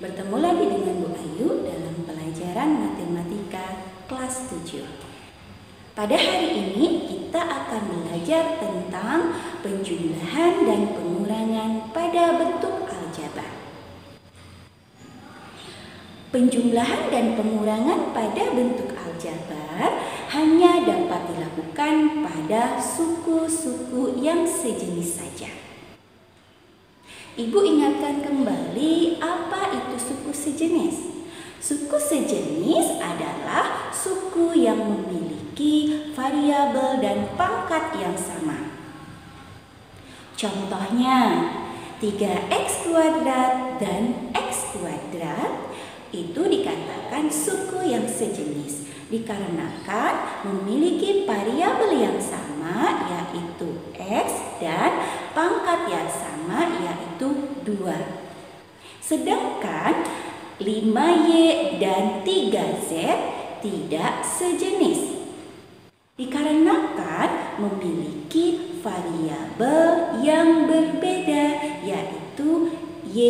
Bertemu lagi dengan Bu Ayu dalam pelajaran matematika kelas 7. Pada hari ini kita akan belajar tentang penjumlahan dan pengurangan pada bentuk aljabar. Penjumlahan dan pengurangan pada bentuk aljabar hanya dapat dilakukan pada suku-suku yang sejenis saja. Ibu ingatkan kembali apa itu suku sejenis. Suku sejenis adalah suku yang memiliki variabel dan pangkat yang sama. Contohnya, 3x kuadrat dan x kuadrat itu dikatakan suku yang sejenis dikarenakan memiliki variabel yang sama yaitu x dan pangkat yang sama yaitu 2. Sedangkan 5y dan 3z tidak sejenis dikarenakan memiliki variabel yang berbeda yaitu y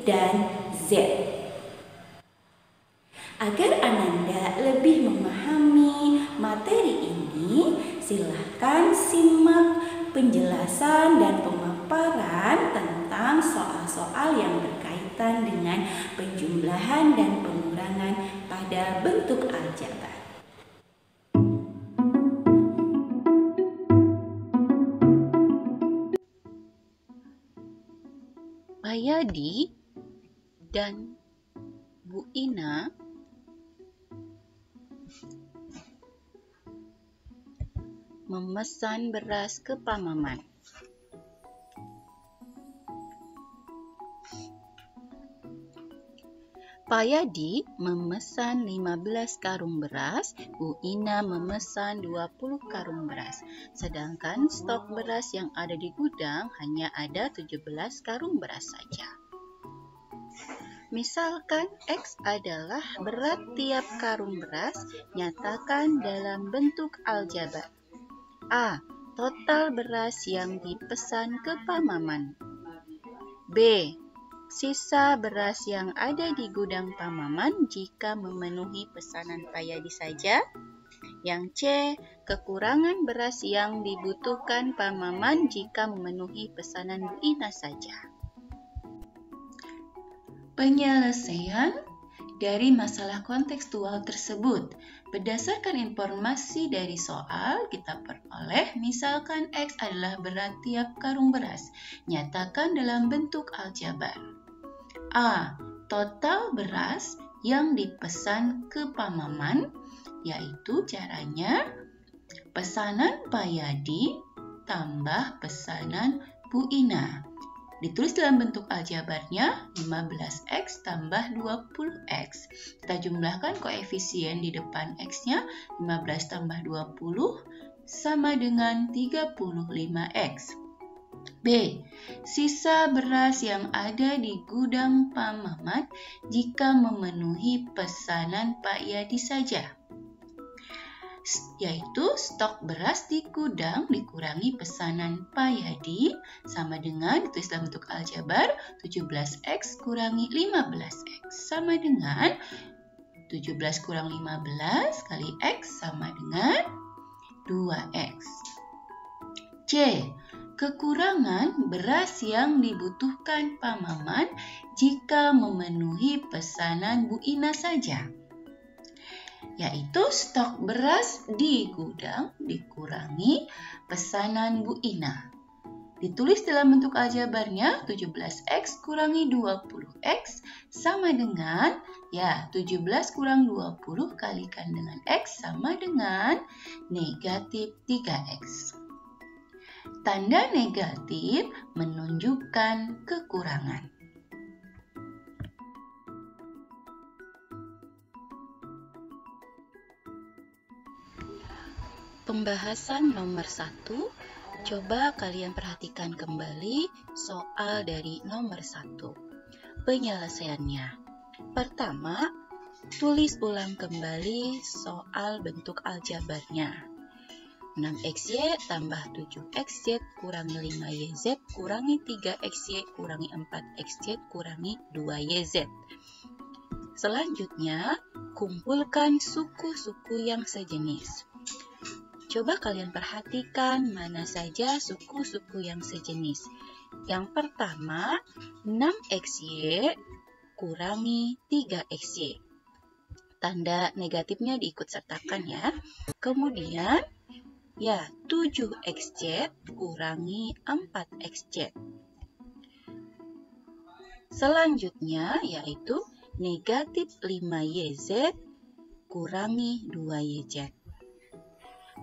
dan z. Agar Ananda lebih memahami materi ini, silahkan simak penjelasan dan pemaparan tentang soal-soal yang berkaitan dengan penjumlahan dan pengurangan pada bentuk aljabar. Pak Yadi dan Bu Ina memesan beras ke Pak Maman. Pak Yadi memesan 15 karung beras, Bu Ina memesan 20 karung beras. Sedangkan stok beras yang ada di gudang hanya ada 17 karung beras saja. Misalkan X adalah berat tiap karung beras, nyatakan dalam bentuk aljabar. A. Total beras yang dipesan ke Pak Maman. B. Sisa beras yang ada di gudang Pak Maman jika memenuhi pesanan Pak Yadi saja. Yang C. Kekurangan beras yang dibutuhkan Pak Maman jika memenuhi pesanan Bu Ina saja. Penyelesaian dari masalah kontekstual tersebut. Berdasarkan informasi dari soal, kita peroleh misalkan X adalah berat tiap karung beras. Nyatakan dalam bentuk aljabar. A. Total beras yang dipesan ke Pak Maman, yaitu caranya pesanan Pak Yadi tambah pesanan Bu Ina. Ditulis dalam bentuk aljabarnya 15x tambah 20x. Kita jumlahkan koefisien di depan x-nya 15 tambah 20 sama dengan 35x. B. Sisa beras yang ada di gudang Pak Maman jika memenuhi pesanan Pak Yadi saja. Yaitu stok beras di gudang dikurangi pesanan Pak Yadi sama dengan ditulis dalam bentuk aljabar 17x kurangi 15x sama dengan 17 kurang 15 kali x sama dengan 2x. C. Kekurangan beras yang dibutuhkan Pak Maman jika memenuhi pesanan Bu Ina saja. Yaitu stok beras di gudang dikurangi pesanan Bu Ina. Ditulis dalam bentuk aljabarnya 17x kurangi 20x sama dengan 17 kurang 20 kalikan dengan x sama dengan negatif 3x. Tanda negatif menunjukkan kekurangan. Pembahasan nomor 1, coba kalian perhatikan kembali soal dari nomor 1. Penyelesaiannya. Pertama, tulis ulang kembali soal bentuk aljabarnya. 6XY tambah 7XZ kurangi 5YZ kurangi 3XY kurangi 4XZ kurangi 2YZ. Selanjutnya, kumpulkan suku-suku yang sejenis. Coba kalian perhatikan mana saja suku-suku yang sejenis. Yang pertama, 6XY kurangi 3XY. Tanda negatifnya diikut sertakan ya. Kemudian, 7XZ kurangi 4XZ. Selanjutnya yaitu negatif 5YZ kurangi 2YZ.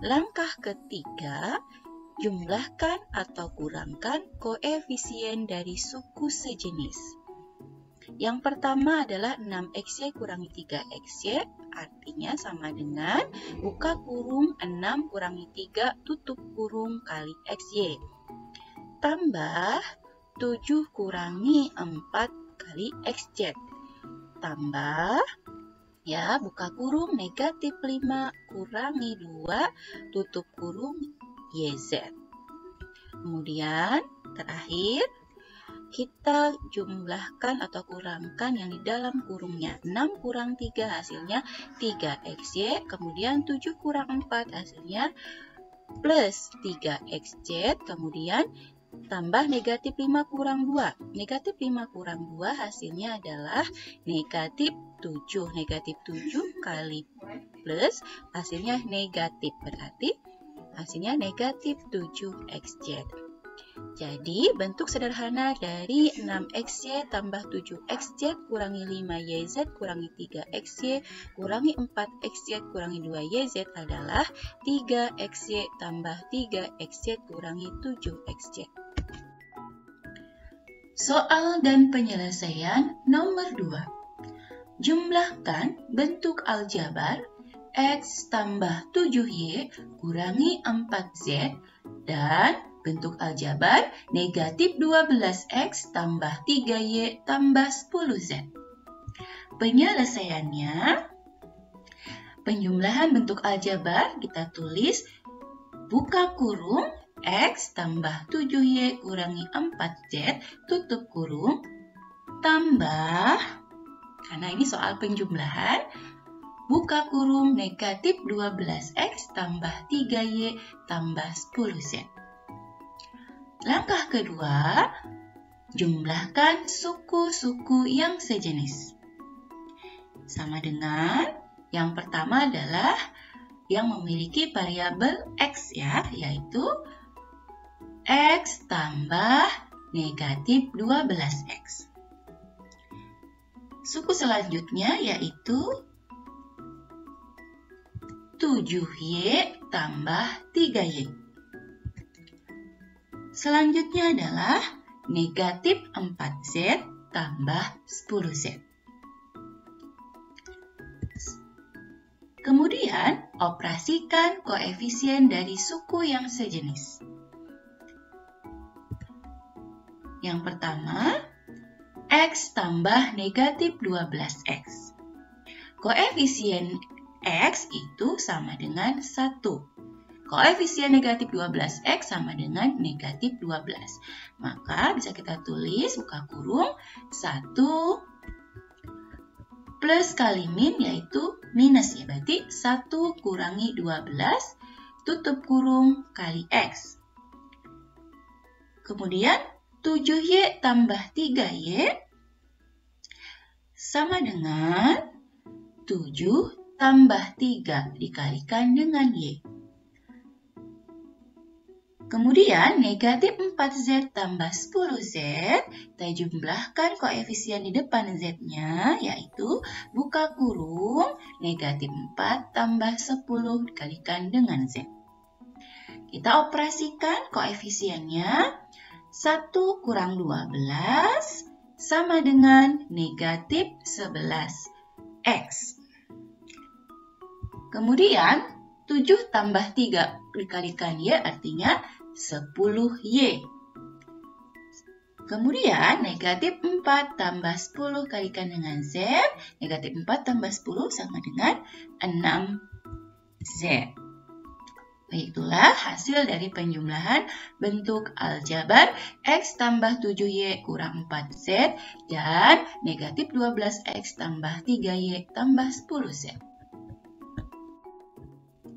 Langkah ketiga, jumlahkan atau kurangkan koefisien dari suku sejenis. Yang pertama adalah 6XY kurangi 3XY, artinya sama dengan buka kurung 6 kurangi 3 tutup kurung kali XY. Tambah 7 kurangi 4 kali XZ. Tambah, buka kurung negatif 5 kurangi 2 tutup kurung YZ. Kemudian, terakhir, kita jumlahkan atau kurangkan yang di dalam kurungnya. 6 kurang 3 hasilnya 3XY, kemudian 7 kurang 4 hasilnya plus 3XZ, kemudian tambah negatif 5 kurang 2. Negatif 5 kurang 2 hasilnya adalah negatif 7. Negatif 7 kali plus hasilnya negatif, berarti hasilnya negatif 7XZ. Jadi, bentuk sederhana dari 6XY tambah 7XZ kurangi 5YZ kurangi 3XY kurangi 4XZ kurangi 2YZ adalah 3XY tambah 3XZ kurangi 7XZ. Soal dan penyelesaian nomor 2. Jumlahkan bentuk aljabar X tambah 7Y kurangi 4Z dan bentuk aljabar negatif 12X tambah 3Y tambah 10Z. Penyelesaiannya, penjumlahan bentuk aljabar kita tulis buka kurung X tambah 7Y kurangi 4Z tutup kurung tambah, karena ini soal penjumlahan, buka kurung negatif 12X tambah 3Y tambah 10Z. Langkah kedua, jumlahkan suku-suku yang sejenis. Sama dengan yang pertama adalah yang memiliki variabel X yaitu X tambah negatif 12X. Suku selanjutnya yaitu 7Y tambah 3Y. Selanjutnya adalah negatif 4Z tambah 10Z. Kemudian, operasikan koefisien dari suku yang sejenis. Yang pertama, X tambah negatif 12X. Koefisien X itu sama dengan 1. Koefisien negatif 12X sama dengan negatif 12. Maka bisa kita tulis buka kurung 1 plus kali min yaitu minus berarti 1 kurangi 12 tutup kurung kali X. Kemudian 7Y tambah 3Y sama dengan 7 tambah 3 dikalikan dengan Y. Kemudian negatif 4Z tambah 10Z, kita jumlahkan koefisien di depan Z-nya, yaitu buka kurung negatif 4 tambah 10 dikalikan dengan Z. Kita operasikan koefisiennya, 1 kurang 12 sama dengan negatif 11X. Kemudian 7 tambah 3 dikalikan Y artinya 10Y. Kemudian negatif 4 tambah 10 kalikan dengan Z. Negatif 4 tambah 10 sama dengan 6Z. Itulah hasil dari penjumlahan bentuk aljabar X tambah 7Y kurang 4Z dan negatif 12X tambah 3Y tambah 10Z.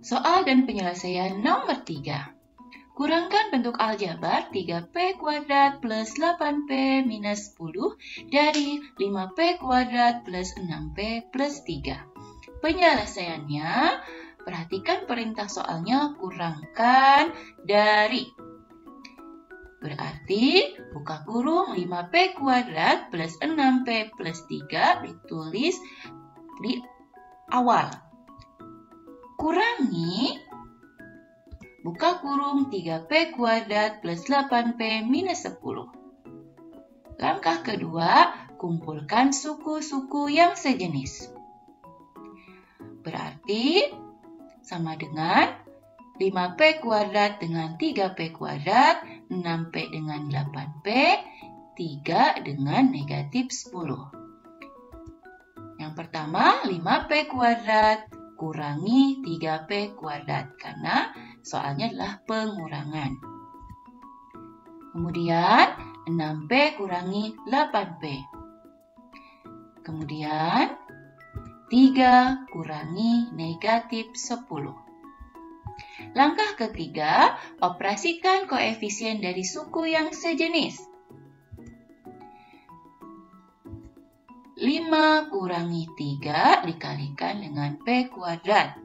Soal dan penyelesaian nomor 3. Kurangkan bentuk aljabar 3P kuadrat plus 8P minus 10 dari 5P kuadrat plus 6P plus 3. Penyelesaiannya, perhatikan perintah soalnya kurangkan dari. Berarti buka kurung 5P kuadrat plus 6P plus 3 ditulis di awal. Kurangi buka kurung 3P kuadrat plus 8P minus 10. Langkah kedua, kumpulkan suku-suku yang sejenis. Berarti sama dengan 5P kuadrat dengan 3P kuadrat, 6P dengan 8P, 3 dengan negatif 10. Yang pertama, 5P kuadrat kurangi 3P kuadrat, karena soalnya adalah pengurangan. Kemudian, 6P kurangi 8P. Kemudian, 3 kurangi negatif 10. Langkah ketiga, operasikan koefisien dari suku yang sejenis. 5 kurangi 3 dikalikan dengan P kuadrat.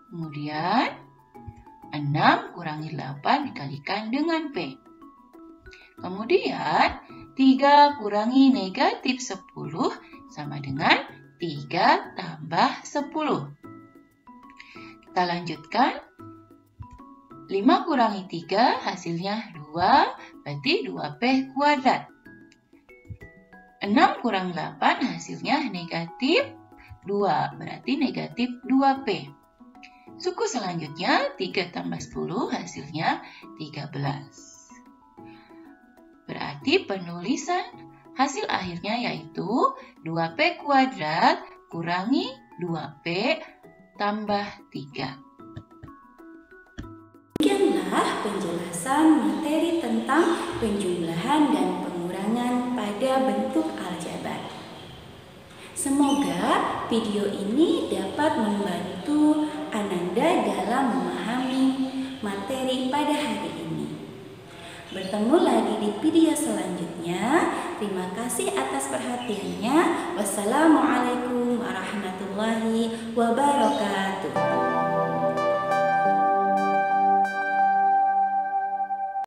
Kemudian, 6 kurangi 8 dikalikan dengan P. Kemudian, 3 kurangi negatif 10 sama dengan 3 tambah 10. Kita lanjutkan. 5 kurangi 3 hasilnya 2, berarti 2P kuadrat. 6 kurang 8 hasilnya negatif 2, berarti negatif 2P. Suku selanjutnya 3 tambah 10 hasilnya 13. Berarti penulisan hasil akhirnya yaitu 2P kuadrat kurangi 2P tambah 3. Demikianlah penjelasan materi tentang penjumlahan dan pengurangan pada bentuk aljabar. Semoga video ini dapat membantu Ananda dalam memahami materi pada hari ini. Bertemu lagi di video selanjutnya. Terima kasih atas perhatiannya. Wassalamualaikum warahmatullahi wabarakatuh.